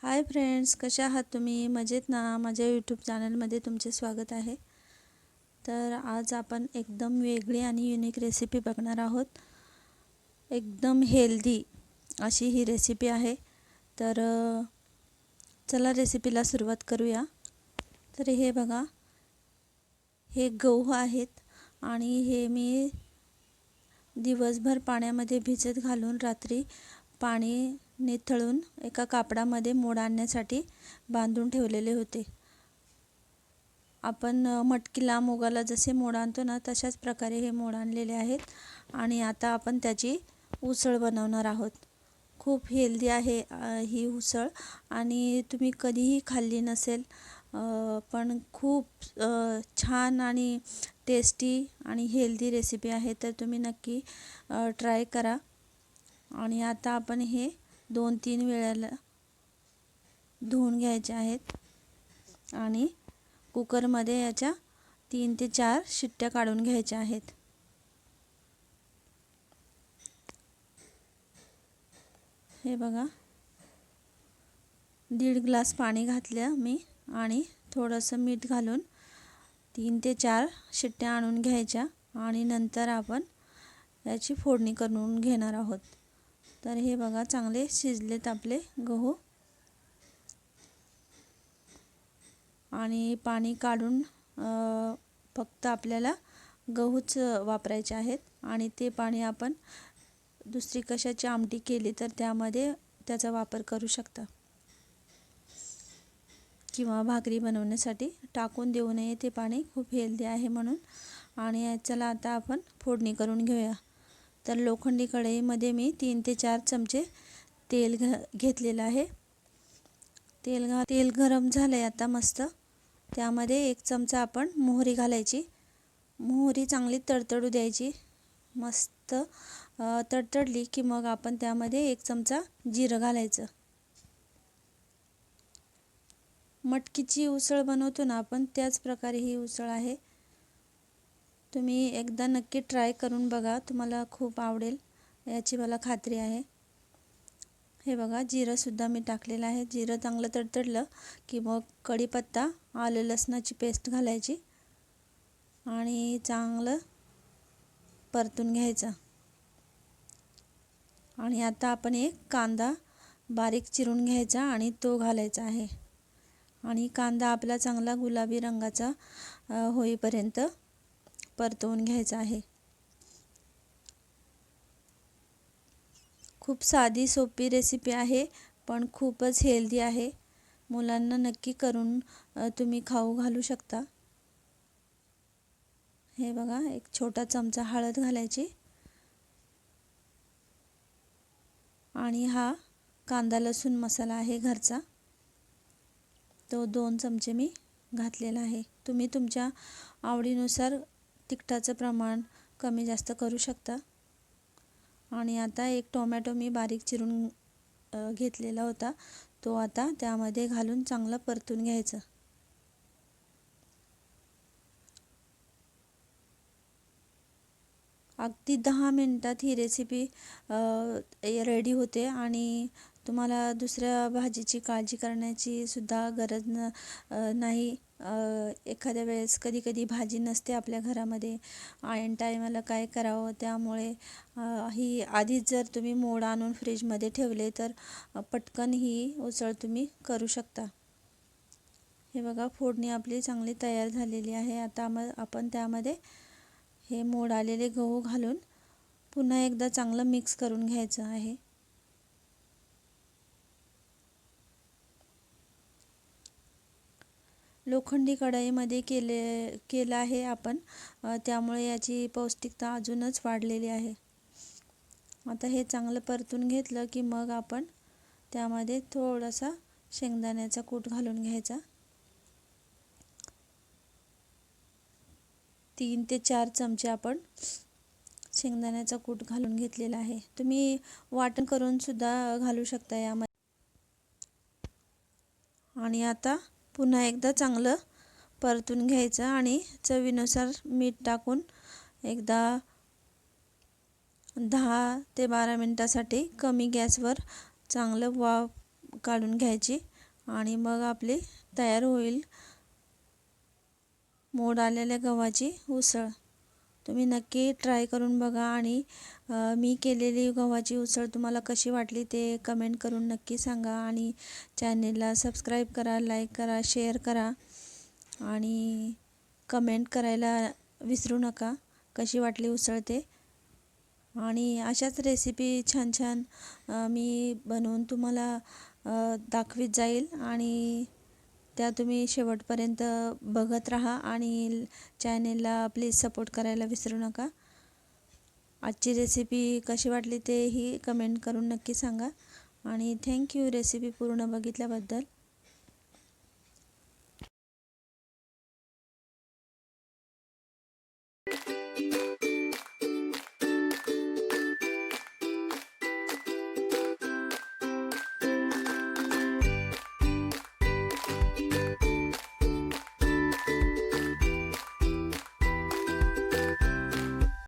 Hi friends, कशा आहात तुम्ही? मजेत ना? माझ्या यूट्यूब चॅनलमध्ये तुमचे स्वागत आहे. तर आज आपण एकदम वेगळी आणि युनिक रेसिपी बघणार आहोत. एकदम हेल्दी अशी ही रेसिपी आहे. तर चला रेसिपीला सुरुवात करूया. तर हे बघा, हे गहू आहेत आणि हे मी दिवसभर पाण्यामध्ये भिजत घालून रात्री पाणी निथळून एका कापडामध्ये मोड आणण्यासाठी बांधून ठेवलेले होते. आपण मटकीला मुगाला जसे मोड आणतो ना, तशाच प्रकारे हे मोड आणलेले आहेत. आणि आता आपण त्याची उसळ बनवणार आहोत. खूप हेल्दी आहे ही उसळ आणि तुम्ही कधीही खाल्ली नसेल, पण खूप छान आणि टेस्टी आणि हेल्दी रेसिपी आहे. तर तुम्ही नक्की ट्राय करा. आणि आता आपण हे 2-3 वेळेला धुवून घ्यायचे आहेत आणि कुकरमध्ये याच्या 3 ते 4 शिट्ट्या काढून घ्यायच्या आहेत. हे बघा, 1.5 ग्लास पाणी घातलं मी आणि थोडंसं मीठ घालून 3 ते 4 शिट्ट्या आणून घ्यायच्या आणि नंतर आपण याची फोडणी करून घेणार आहोत. तर हे बघा, चांगले शिजलेत आपले गहू आणि पाणी काढून फक्त आपल्याला गहूच वापरायचे आहेत. आणि ते पाणी आपण दुसरी कशाची आमटी केली तर त्यामध्ये त्याचा वापर करू शकता किंवा भाकरी बनवण्यासाठी टाकून देऊ नये ते पाणी. खूप हेल्दी आहे म्हणून. आणि चला आता आपण फोडणी करून घेऊया. तर लोखंडी कढईमध्ये मी 3 ते 4 चमचे तेल घेतलेलं आहे. तेल गरम झालंय आता मस्त. त्यामध्ये 1 चमचा आपण मोहरी घालायची. मोहरी चांगली तडतडू द्यायची. मस्त तडतडली की मग आपण त्यामध्ये 1 चमचा जिरं घालायचं. मटकीची उसळ बनवतो ना आपण, त्याच प्रकारे ही उसळ आहे. तुम्ही एकदा नक्की ट्राय करून बघा, तुम्हाला खूप आवडेल याची मला खात्री आहे. हे बघा, जिरंसुद्धा मी टाकलेलं आहे. जिरं चांगलं तडतडलं की मग कढीपत्ता, आलं लसणाची पेस्ट घालायची आणि चांगलं परतून घ्यायचं. आणि आता आपण एक कांदा बारीक चिरून घ्यायचा आणि तो घालायचा आहे. आणि कांदा आपला चांगला गुलाबी रंगाचा होईपर्यंत परतवून घ्यायचा आहे. खूप साधी सोपी रेसिपी आहे, पण खूपच हेल्दी आहे. मुलांना नक्की करून तुम्ही खाऊ घालू शकता. हे बघा, 1 छोटा चमचा हळद घालायची आणि हा कांदा लसूण मसाला आहे घरचा, तो 2 चमचे मी घातलेला आहे. तुम्ही तुमच्या आवडीनुसार तिखटाचं प्रमाण कमी जास्त करू शकता. आणि आता 1 टोमॅटो मी बारीक चिरून घेतलेला होता, तो आता त्यामध्ये घालून चांगलं परतून घ्यायचं. अगदी 10 मिनिटात ही रेसिपी रेडी होते आणि तुम्हाला दुसऱ्या भाजीची काळजी करण्याची सुद्धा गरज नाही. एखाद्या वेळेस कधी भाजी नसते आपल्या घरामध्ये, ऐन टायमाला काय करावं, त्यामुळे ही आधीच जर तुम्ही मोड आणून फ्रीजमध्ये ठेवले तर पटकन ही उसळ तुम्ही करू शकता. हे बघा, फोडणी आपली चांगली तयार झालेली आहे. आता आपण त्यामध्ये हे मोड आलेले गहू घालून पुन्हा एकदा चांगलं मिक्स करून घ्यायचं आहे. लोखंडी कढईमध्ये केलं आहे आपण, त्यामुळे याची पौष्टिकता अजूनच वाढलेली आहे. आता हे चांगलं परतून घेतलं की मग आपण त्यामध्ये थोडासा शेंगदाण्याचा कूट घालून घ्यायचा. 3 ते 4 चमचे आपण शेंगदाण्याचा कूट घालून घेतलेला आहे. तुम्ही वाटण करून सुद्धा घालू शकता यामध्ये. आणि आता पुन्हा एकदा चांगलं परतून घ्यायचं आणि चवीनुसार मीठ टाकून एकदा 10 ते 12 मिनिटासाठी कमी गॅसवर चांगलं वाफ काढून घ्यायची. आणि मग आपली तयार होईल मोड आलेल्या गव्हाची उसळ. तुम्ही नक्की ट्राय करून बघा आणि मी केलेली गव्हाची उसळ तुम्हाला कशी वाटली ते कमेंट करून नक्की सांगा. आणि चॅनेलला सबस्क्राईब करा, लाईक करा, शेअर करा आणि कमेंट करायला विसरू नका कशी वाटली उसळ ते. आणि अशाच रेसिपी छान छान मी बनवून तुम्हाला दाखवीत जाईल आणि त्या तुम्ही शेवटपर्यंत बघत राहा आणि चॅनेलला प्लीज सपोर्ट करायला विसरू नका. आजची रेसिपी कशी वाटली तेही कमेंट करून नक्की सांगा आणि थँक्यू रेसिपी पूर्ण बघितल्याबद्दल.